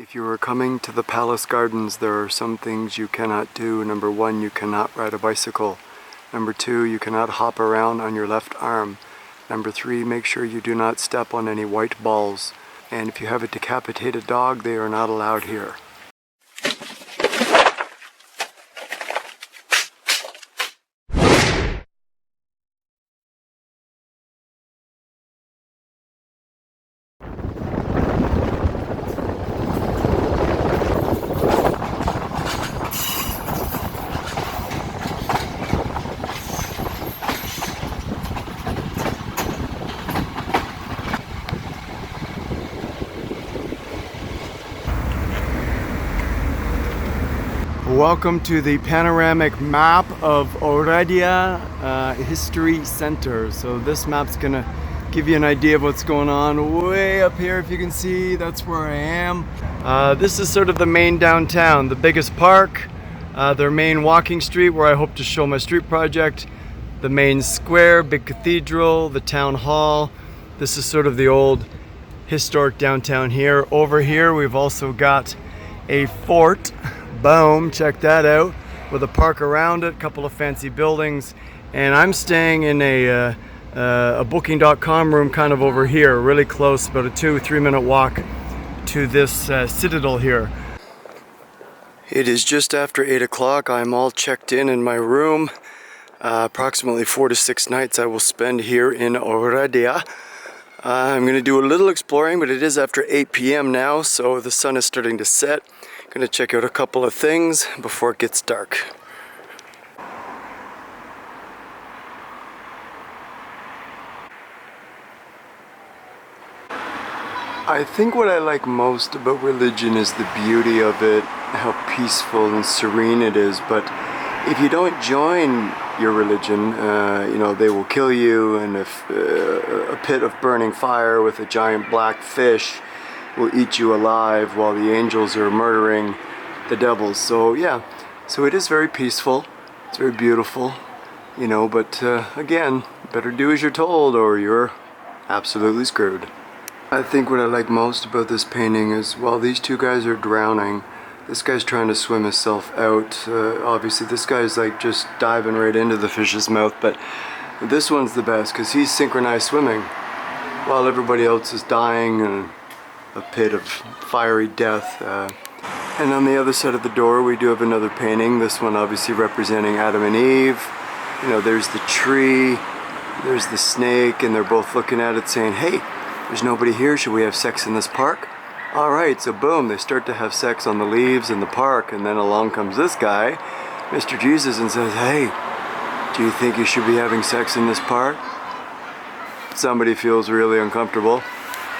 If you are coming to the Palace Gardens, there are some things you cannot do. Number one, you cannot ride a bicycle. Number two, you cannot hop around on your left arm. Number three, make sure you do not step on any white balls. And if you have a decapitated dog, they are not allowed here. Welcome to the panoramic map of Oradea History Center. So this map's gonna give you an idea of what's going on way up here. If you can see, that's where I am. This is sort of the main downtown, the biggest park, their main walking street where I hope to show my street project, the main square, big cathedral, the town hall. This is sort of the old historic downtown here. Over here we've also got a fort. Boom, check that out, with a park around it, a couple of fancy buildings, and I'm staying in a booking.com room kind of over here, really close, about a 2-3 minute walk to this Citadel here. It is just after 8 o'clock. I'm all checked in my room. Approximately 4 to 6 nights I will spend here in Oradea. I'm going to do a little exploring, but it is after 8 p.m. now, so the sun is starting to set. Gonna check out a couple of things before it gets dark. I think what I like most about religion is the beauty of it, how peaceful and serene it is, but if you don't join your religion, they will kill you, and if a pit of burning fire with a giant black fish will eat you alive while the angels are murdering the devils. So yeah, so it is very peaceful, it's very beautiful, but again, better do as you're told or you're absolutely screwed. I think what I like most about this painting is while these two guys are drowning, this guy's trying to swim himself out. Obviously this guy's like just diving right into the fish's mouth, but this one's the best because he's synchronized swimming while everybody else is dying in a pit of fiery death. And on the other side of the door we do have another painting, this one obviously representing Adam and Eve. There's the tree, there's the snake, and they're both looking at it saying, hey, there's nobody here, should we have sex in this park? Alright, so boom, they start to have sex on the leaves in the park, and then along comes this guy, Mr. Jesus, and says, hey, do you think you should be having sex in this park? Somebody feels really uncomfortable.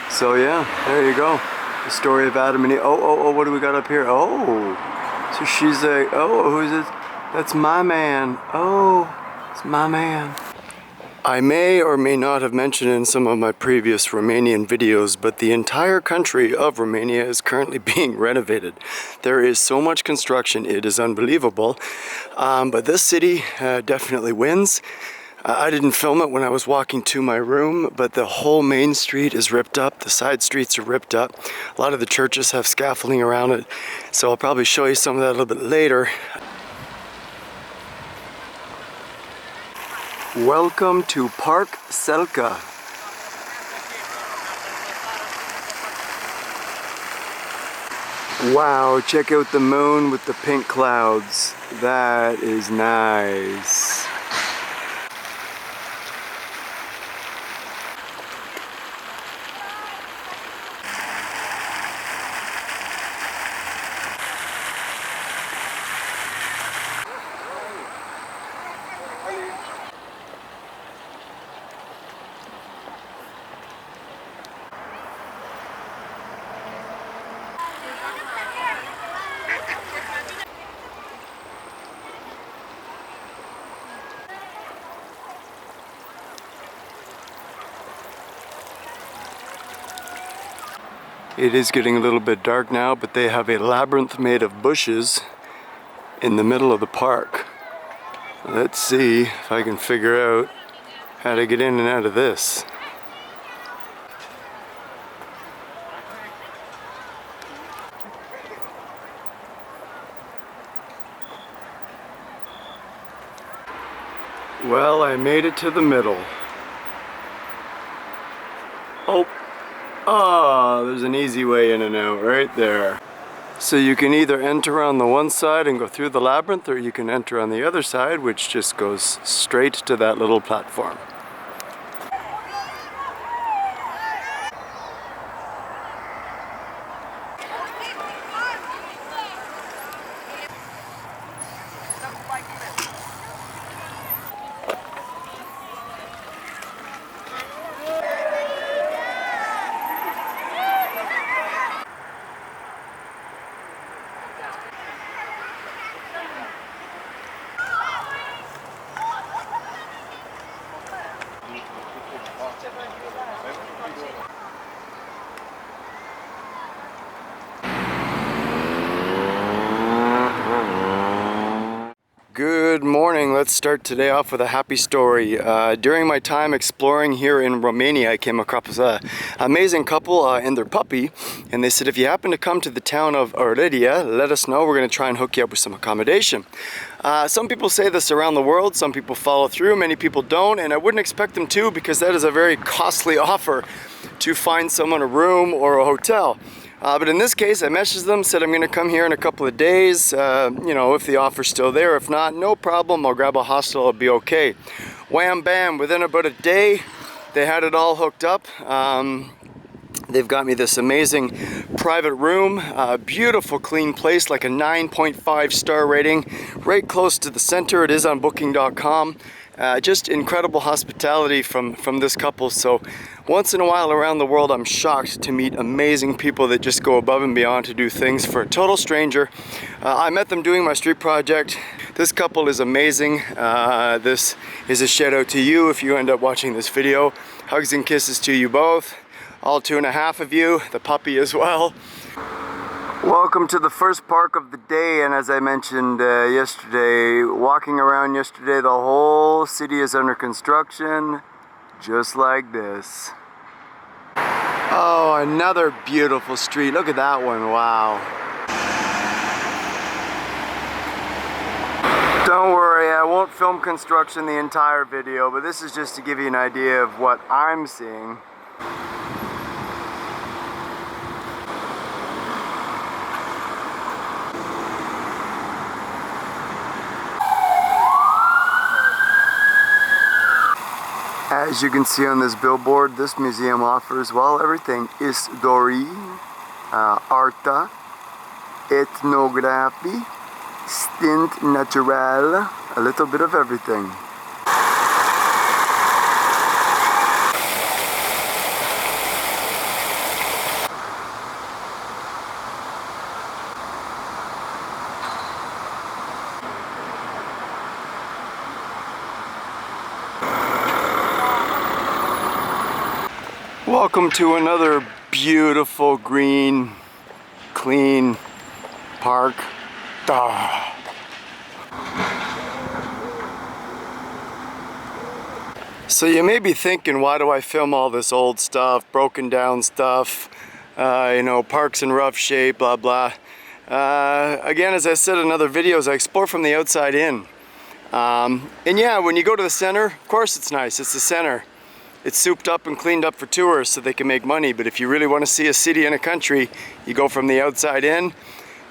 So yeah, there you go. The story of Adam and Eve. Oh, what do we got up here? Oh, so she's like, oh, who's it? That's my man. Oh, it's my man. I may or may not have mentioned in some of my previous Romanian videos, but the entire country of Romania is currently being renovated. There is so much construction, it is unbelievable. But this city definitely wins. I didn't film it when I was walking to my room, but the whole main street is ripped up. The side streets are ripped up. A lot of the churches have scaffolding around it, so I'll probably show you some of that a little bit later. Welcome to Park Selka. Wow, check out the moon with the pink clouds. That is nice. It is getting a little bit dark now, but they have a labyrinth made of bushes in the middle of the park. Let's see if I can figure out how to get in and out of this. Well, I made it to the middle. There's an easy way in and out right there. So you can either enter on the one side and go through the labyrinth, or you can enter on the other side, which just goes straight to that little platform. Good morning. Let's start today off with a happy story. During my time exploring here in Romania, I came across an amazing couple and their puppy, and they said, if you happen to come to the town of Oradea, let us know. We're going to try and hook you up with some accommodation. Some people say this around the world, some people follow through, many people don't, and I wouldn't expect them to, because that is a very costly offer to find someone a room or a hotel. But in this case, I messaged them, said I'm going to come here in a couple of days, you know, if the offer's still there. If not, no problem, I'll grab a hostel, I'll be okay. Wham bam, within about a day, they had it all hooked up. They've got me this amazing private room, beautiful clean place, like a 9.5 star rating, right close to the center. It is on booking.com. Just incredible hospitality from this couple. So once in a while around the world, I'm shocked to meet amazing people that just go above and beyond to do things for a total stranger. I met them doing my street project. This couple is amazing. This is a shout out to you if you end up watching this video. Hugs and kisses to you both, all 2.5 of you, the puppy as well. Welcome to the first park of the day, and as I mentioned yesterday, walking around yesterday, the whole city is under construction, just like this. Oh, another beautiful street. Look at that one, wow. Don't worry, I won't film construction the entire video, but this is just to give you an idea of what I'm seeing. As you can see on this billboard, this museum offers, well, everything. Istorie, arta, ethnography, stint naturel, a little bit of everything. Welcome to another beautiful, green, clean park. So you may be thinking, why do I film all this old stuff, broken down stuff, you know, parks in rough shape, blah blah. Again, as I said in other videos, I explore from the outside in. And yeah, when you go to the center, of course it's nice, it's the center. It's souped up and cleaned up for tourists so they can make money, but if you really want to see a city and a country, you go from the outside in,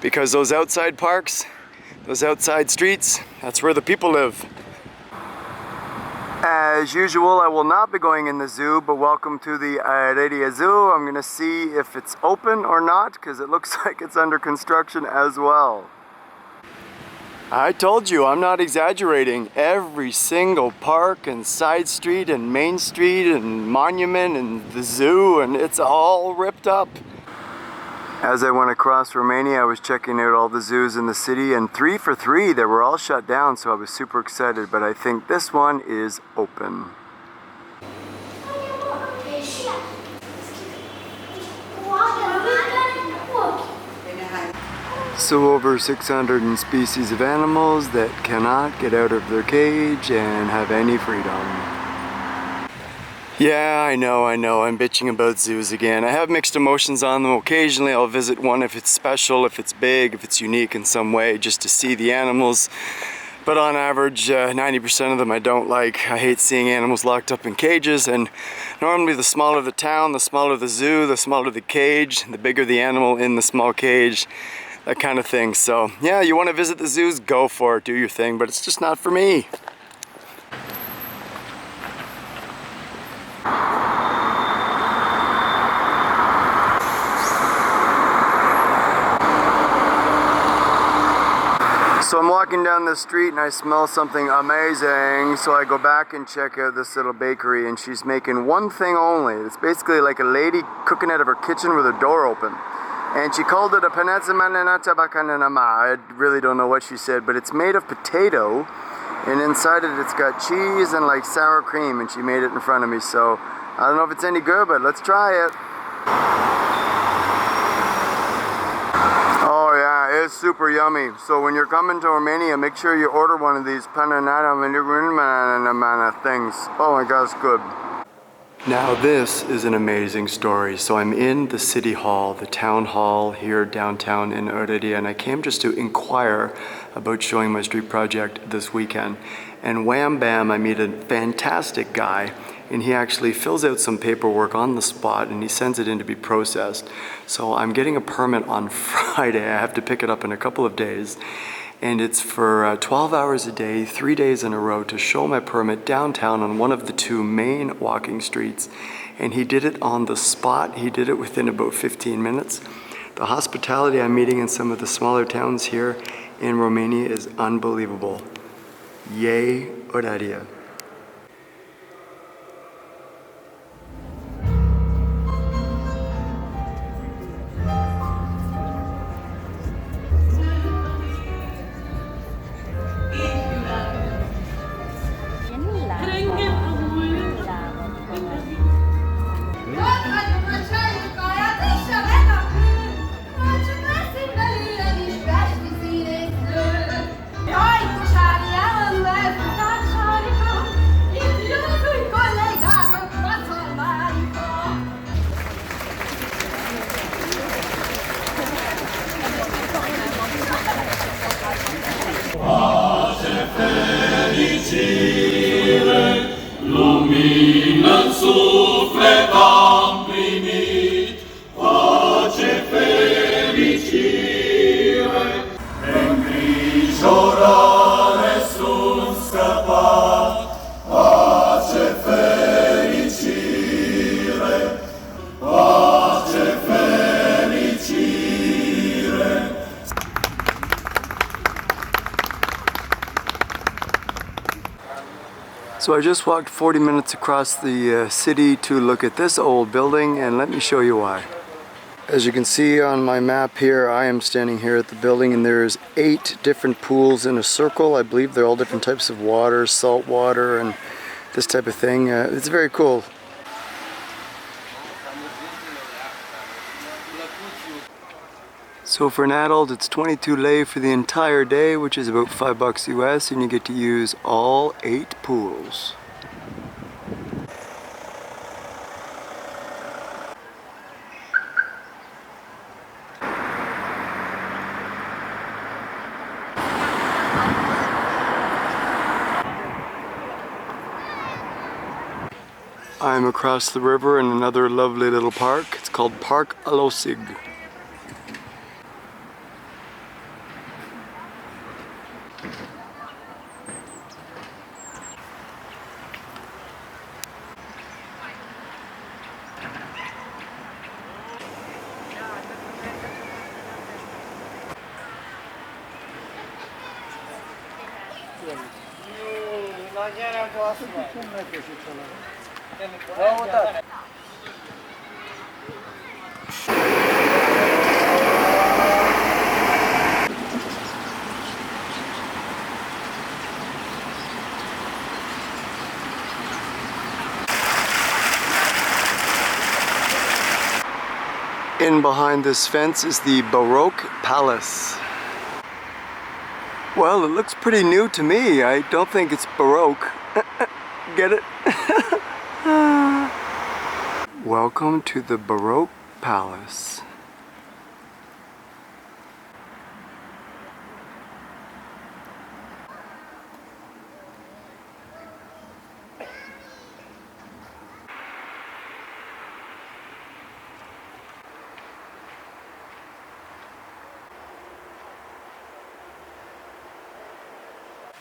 because those outside parks, those outside streets, that's where the people live. As usual, I will not be going in the zoo, but welcome to the Oradea Zoo. I'm going to see if it's open or not, because it looks like it's under construction as well. I told you, I'm not exaggerating. Every single park and side street and main street and monument and the zoo, and it's all ripped up. As I went across Romania, I was checking out all the zoos in the city, and 3 for 3, they were all shut down, so I was super excited, but I think this one is open. So over 600 species of animals that cannot get out of their cage and have any freedom. Yeah, I know, I'm bitching about zoos again. I have mixed emotions on them. Occasionally I'll visit one if it's special, if it's big, if it's unique in some way, just to see the animals. But on average, 90% of them I don't like. I hate seeing animals locked up in cages, and normally the smaller the town, the smaller the zoo, the smaller the cage, the bigger the animal in the small cage, that kind of thing. So yeah, you want to visit the zoos, go for it, do your thing, but it's just not for me. So I'm walking down the street and I smell something amazing, so I go back and check out this little bakery, and she's making one thing only. It's basically like a lady cooking out of her kitchen with her door open. And she called it a panazzamananatabaccananama. I really don't know what she said, but it's made of potato, and inside it it's got cheese and like sour cream, and she made it in front of me. So I don't know if it's any good, but let's try it. Oh yeah, it's super yummy. So when you're coming to Romania, make sure you order one of these Panoramic things. Oh my god, it's good. Now this is an amazing story. So I'm in the city hall, the town hall here downtown in Oradea, and I came just to inquire about showing my street project this weekend. And wham bam, I meet a fantastic guy, and he actually fills out some paperwork on the spot and he sends it in to be processed. So I'm getting a permit on Friday. I have to pick it up in a couple of days. And it's for 12 hours a day, 3 days in a row, to show my permit downtown on one of the two main walking streets. And he did it on the spot. He did it within about 15 minutes. The hospitality I'm meeting in some of the smaller towns here in Romania is unbelievable. Yay, Oradea. Lumină-n suflet am primit, pace, fericire, îngrijorare sunt scăpat, pace, fericire, pace, fericire. So I just walked 40 minutes across the city to look at this old building, and let me show you why. As you can see on my map here, I am standing here at the building, and there's 8 different pools in a circle. I believe they're all different types of water, salt water and this type of thing. It's very cool. So for an adult, it's 22 lei for the entire day, which is about $5 US, and you get to use all 8 pools. I'm across the river in another lovely little park. It's called Park Alosig. In behind this fence is the Baroque Palace. Well, it looks pretty new to me. I don't think it's Baroque. Get it? Welcome to the Baroque Palace.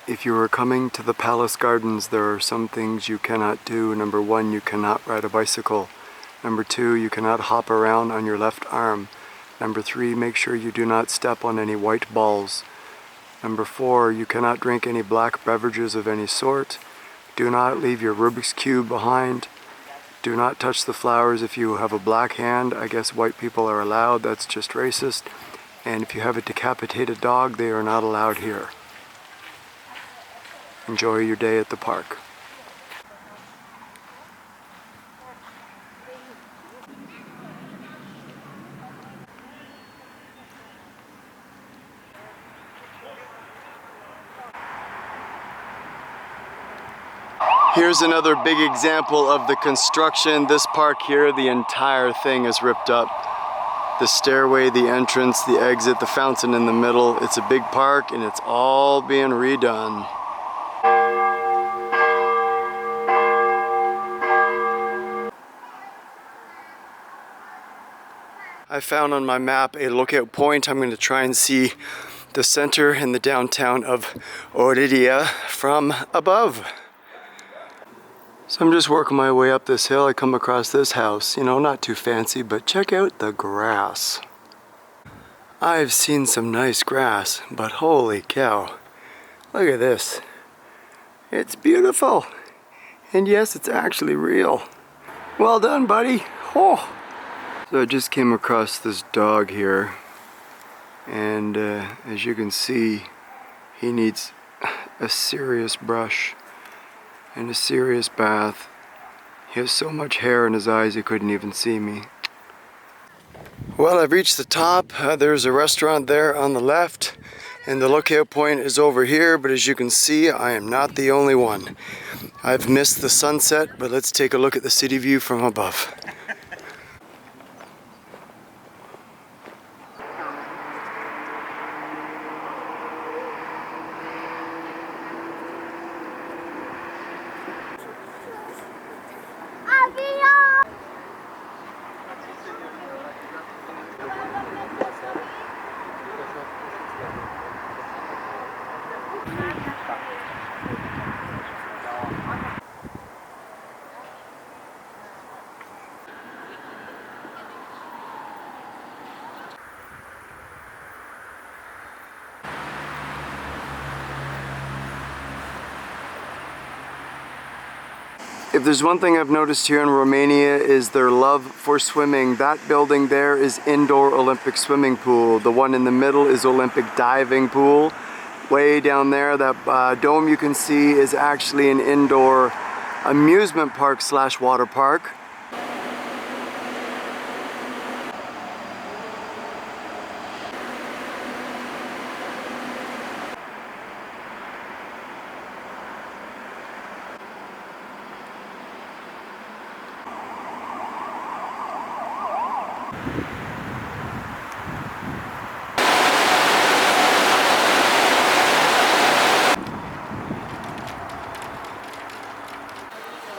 If you are coming to the Palace Gardens, there are some things you cannot do. Number 1, you cannot ride a bicycle. Number 2, you cannot hop around on your left arm. Number 3, make sure you do not step on any white balls. Number 4, you cannot drink any black beverages of any sort. Do not leave your Rubik's Cube behind. Do not touch the flowers if you have a black hand. I guess white people are allowed, that's just racist. And if you have a decapitated dog, they are not allowed here. Enjoy your day at the park. Here's another big example of the construction. This park here, the entire thing is ripped up. The stairway, the entrance, the exit, the fountain in the middle. It's a big park and it's all being redone. I found on my map a lookout point. I'm going to try and see the center and the downtown of Oradea from above. So I'm just working my way up this hill. I come across this house, you know, not too fancy, but check out the grass. I've seen some nice grass, but holy cow, look at this. It's beautiful. And yes, it's actually real. Well done, buddy. Oh. So I just came across this dog here, and as you can see, he needs a serious brush and a serious bath. He has so much hair in his eyes he couldn't even see me. Well, I've reached the top. There's a restaurant there on the left, and the lookout point is over here, but as you can see, I am not the only one. I've missed the sunset, but let's take a look at the city view from above. If there's one thing I've noticed here in Romania is their love for swimming. That building there is indoor Olympic swimming pool. The one in the middle is Olympic diving pool. Way down there, that dome you can see is actually an indoor amusement park / water park.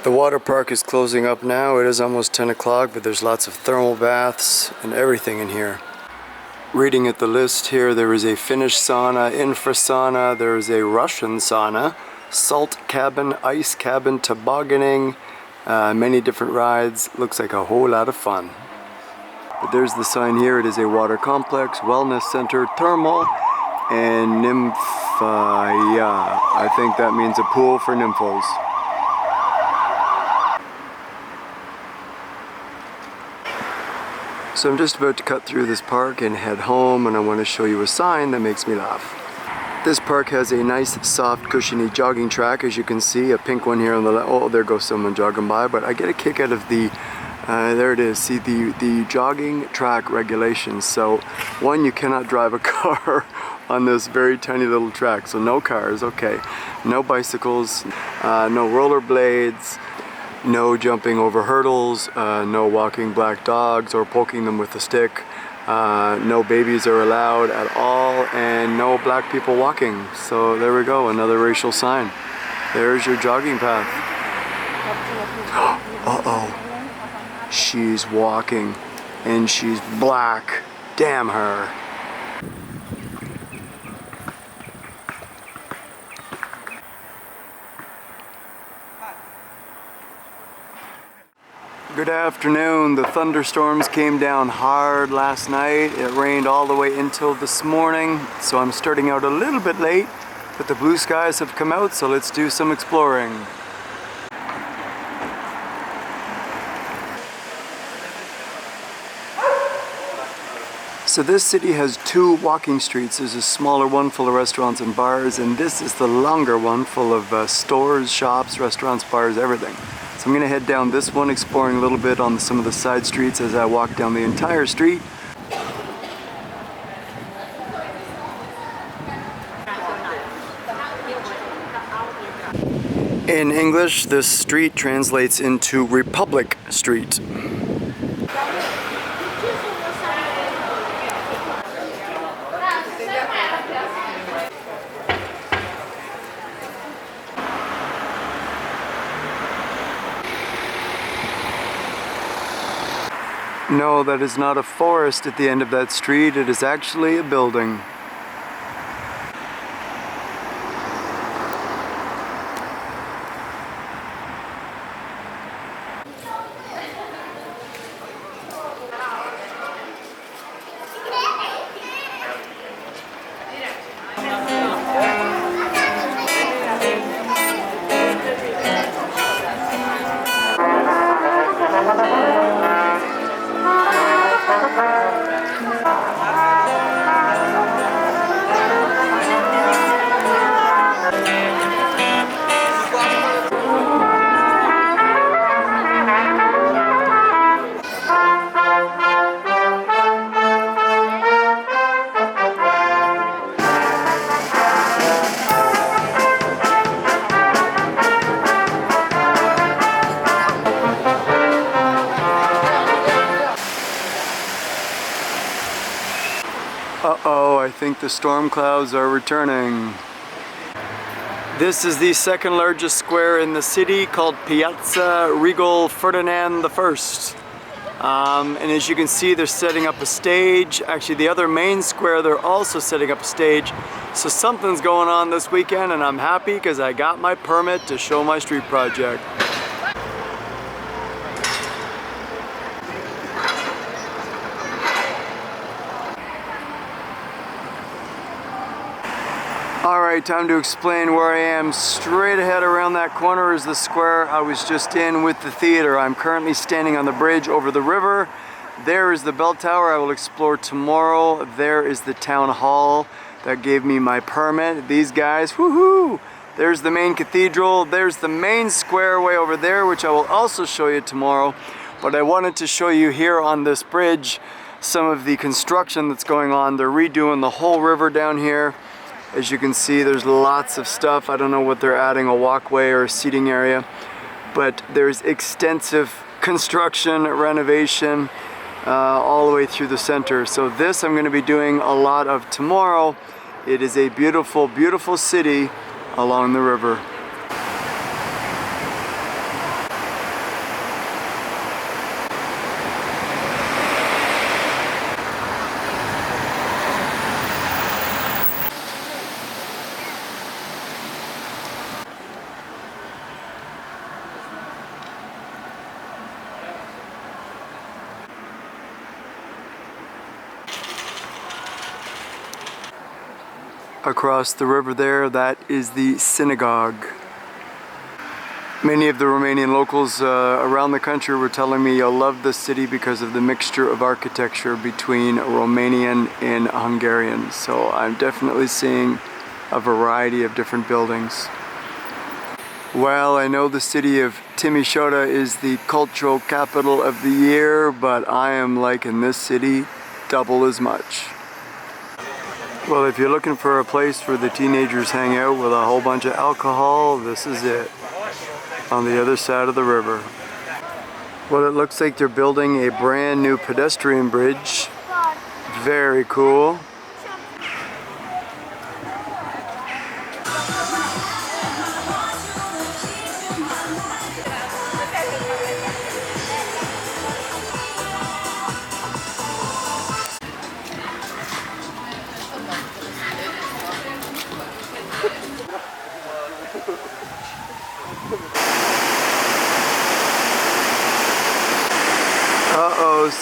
The water park is closing up now. It is almost 10 o'clock, but there's lots of thermal baths and everything in here. Reading at the list here, there is a Finnish sauna, infra sauna, there is a Russian sauna, salt cabin, ice cabin, tobogganing, many different rides. Looks like a whole lot of fun. But there's the sign here. It is a water complex, wellness center, thermal, and nympha. I think that means a pool for nymphos. So I'm just about to cut through this park and head home, and I want to show you a sign that makes me laugh. This park has a nice, soft, cushiony jogging track, as you can see, a pink one here on the left. Oh, there goes someone jogging by, but I get a kick out of the, there it is, see the jogging track regulations. So, one, you cannot drive a car on this very tiny little track, so no cars, okay. No bicycles, no rollerblades, no jumping over hurdles, no walking black dogs or poking them with a stick, no babies are allowed at all, and no black people walking. So there we go, another racial sign. There's your jogging path. Uh-oh, she's walking and she's black. Damn her. Good afternoon. The thunderstorms came down hard last night. It rained all the way until this morning, so I'm starting out a little bit late, but the blue skies have come out, so let's do some exploring. So this city has two walking streets. There's a smaller one full of restaurants and bars, and this is the longer one full of stores, shops, restaurants, bars, everything. So I'm gonna head down this one, exploring a little bit on some of the side streets as I walk down the entire street. In English, this street translates into Republic Street. No, that is not a forest at the end of that street. It is actually a building. Uh-oh, I think the storm clouds are returning. This is the second largest square in the city, called Piazza Regal Ferdinand I. And as you can see, they're setting up a stage. Actually, the other main square, they're also setting up a stage. So something's going on this weekend, and I'm happy because I got my permit to show my street project. Alright, time to explain where I am. Straight ahead around that corner is the square I was just in with the theater. I'm currently standing on the bridge over the river. There is the bell tower I will explore tomorrow. There is the town hall that gave me my permit. These guys, woohoo! There's the main cathedral. There's the main square way over there, which I will also show you tomorrow. But I wanted to show you here on this bridge some of the construction that's going on. They're redoing the whole river down here. As you can see, there's lots of stuff. I don't know what they're adding, a walkway or a seating area, but there's extensive construction, renovation, all the way through the center. So this I'm going to be doing a lot of tomorrow. It is a beautiful, beautiful city along the river. Across the river there, that is the synagogue. Many of the Romanian locals around the country were telling me you'll love this city because of the mixture of architecture between Romanian and Hungarian. So I'm definitely seeing a variety of different buildings. Well, I know the city of Timisoara is the cultural capital of the year, but I am liking this city double as much. Well, if you're looking for a place where the teenagers hang out with a whole bunch of alcohol, this is it. On the other side of the river. Well, it looks like they're building a brand new pedestrian bridge. Very cool.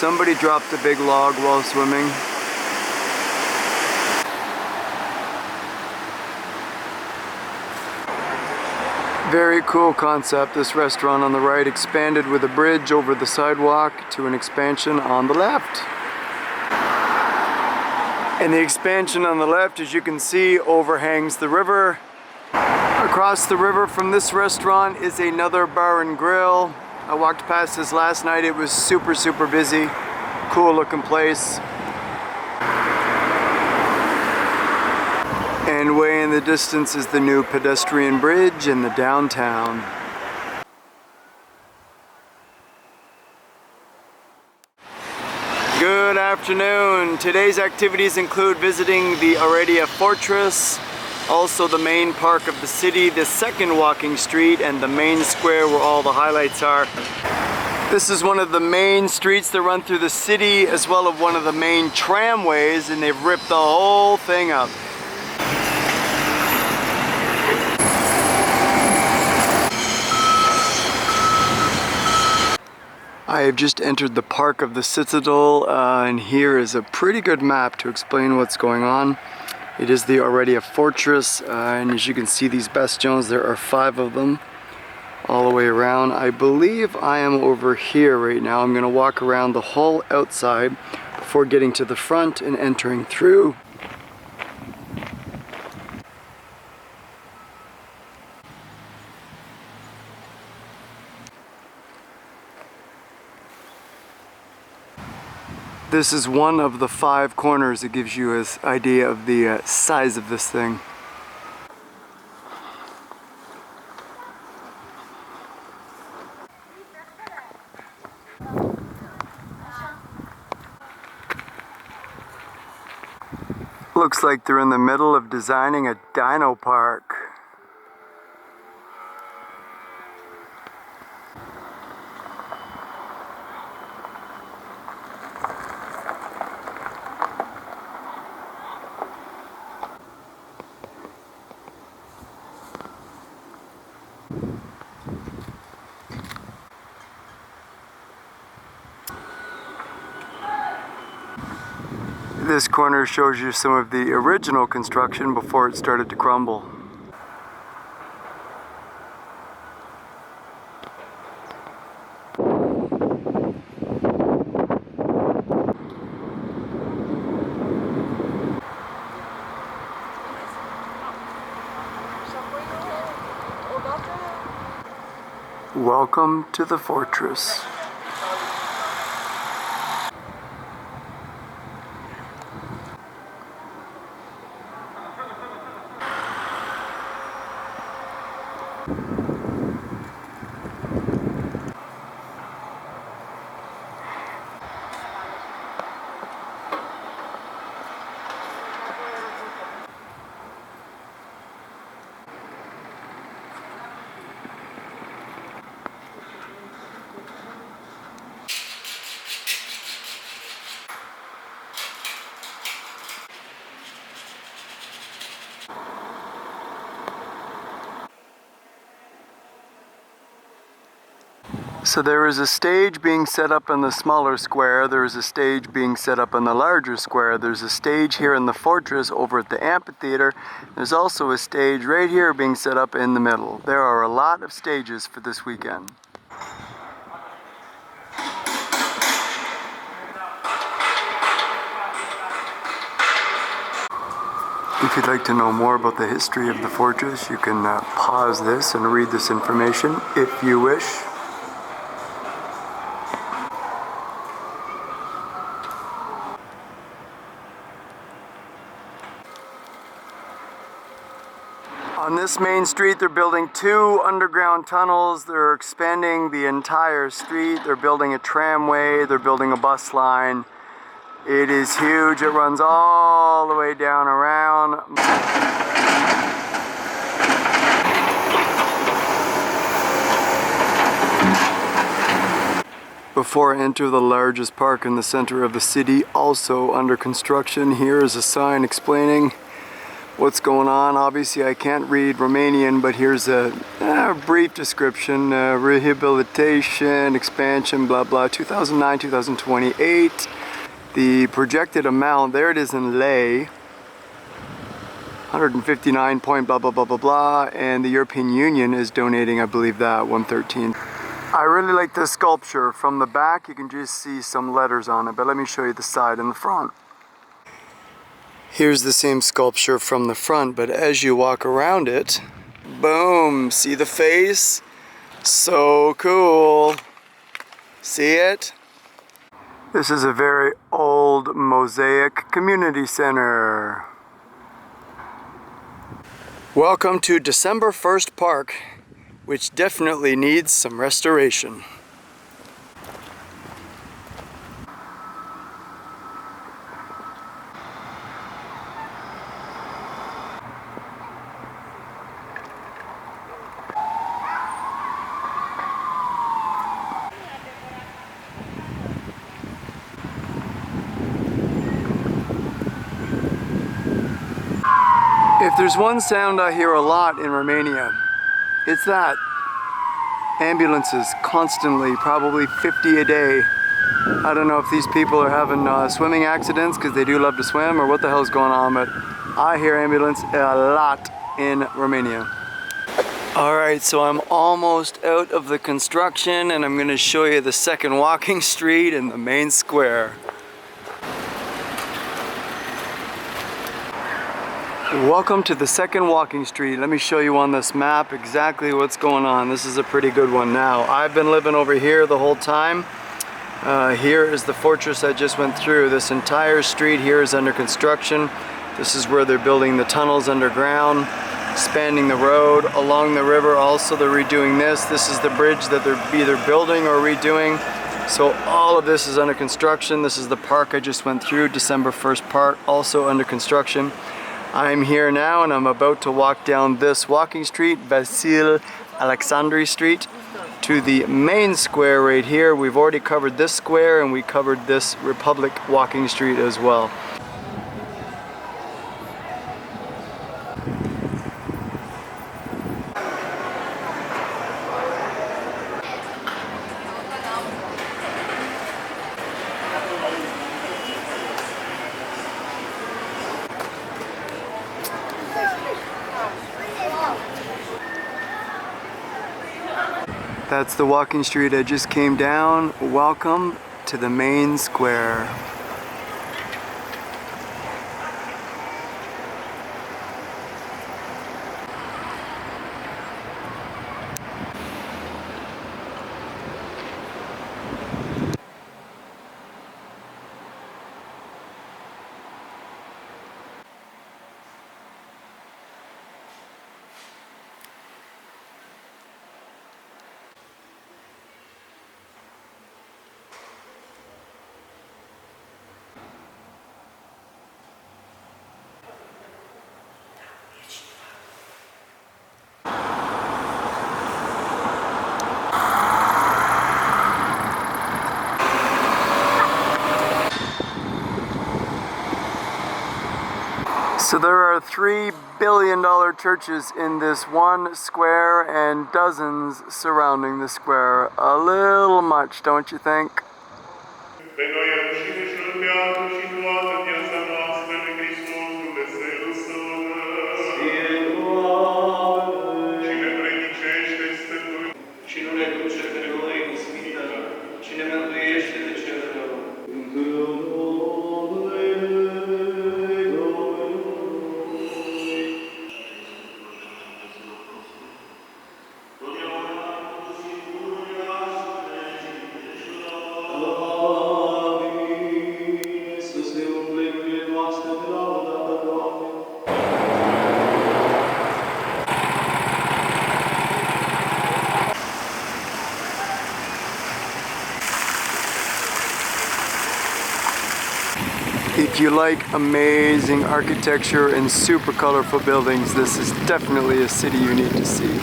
Somebody dropped a big log while swimming. Very cool concept. This restaurant on the right expanded with a bridge over the sidewalk to an expansion on the left. And the expansion on the left, as you can see, overhangs the river. Across the river from this restaurant is another bar and grill. I walked past this last night. It was super busy. Cool looking place. And way in the distance is the new pedestrian bridge in the downtown. Good afternoon. Today's activities include visiting the Oradea Fortress, also the main park of the city, the second walking street, and the main square where all the highlights are. This is one of the main streets that run through the city, as well as one of the main tramways, and they've ripped the whole thing up. I have just entered the park of the Citadel, and here is a pretty good map to explain what's going on. It is the Oradea Fortress, and as you can see, these bastions, there are 5 of them all the way around. I believe I am over here right now. I'm going to walk around the whole outside before getting to the front and entering through. This is one of the 5 corners. It gives you an idea of the size of this thing. Looks like they're in the middle of designing a dino park. This corner shows you some of the original construction before it started to crumble. Welcome to the fortress. So there is a stage being set up in the smaller square, there is a stage being set up in the larger square, there's a stage here in the fortress over at the amphitheater, there's also a stage right here being set up in the middle. There are a lot of stages for this weekend. If you'd like to know more about the history of the fortress, you can pause this and read this information if you wish. On this main street, they're building 2 underground tunnels. They're expanding the entire street. They're building a tramway. They're building a bus line. It is huge. It runs all the way down around. Before I enter the largest park in the center of the city, also under construction, here is a sign explaining what's going on. Obviously I can't read Romanian, but here's a brief description. Rehabilitation, expansion, blah blah, 2009, 2028. The projected amount, there it is in lei, 159 point blah blah blah blah blah, and the European Union is donating, I believe, that 113. I really like this sculpture. From the back you can just see some letters on it, but let me show you the side and the front. Here's the same sculpture from the front, but as you walk around it, boom, see the face? So cool. See it? This is a very old mosaic community center. Welcome to December 1st Park, which definitely needs some restoration. If there's one sound I hear a lot in Romania, it's that. Ambulances constantly, probably 50 a day. I don't know if these people are having swimming accidents because they do love to swim or what the hell's going on, but I hear ambulance a lot in Romania. Alright, so I'm almost out of the construction and I'm going to show you the second walking street in the main square. Welcome to the second walking street. Let me show you on this map exactly what's going on. This is a pretty good one now. I've been living over here the whole time. Here is the fortress I just went through. This entire street here is under construction. This is where they're building the tunnels underground, spanning the road along the river. Also, they're redoing this. This is the bridge that they're either building or redoing. So all of this is under construction. This is the park I just went through, December 1st Park, also under construction. I'm here now and I'm about to walk down this walking street, Vasil Alexandri Street, to the main square right here. We've already covered this square and we covered this Republic walking street as well. That's the walking street I just came down. Welcome to the main square. So there are $3 billion churches in this one square and dozens surrounding the square. A little much, don't you think? If you like amazing architecture and super colorful buildings, this is definitely a city you need to see.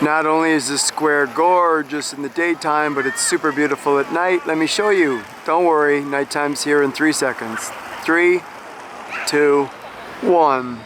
Not only is this square gorgeous in the daytime, but it's super beautiful at night. Let me show you. Don't worry, nighttime's here in 3 seconds. 3, 2, 1.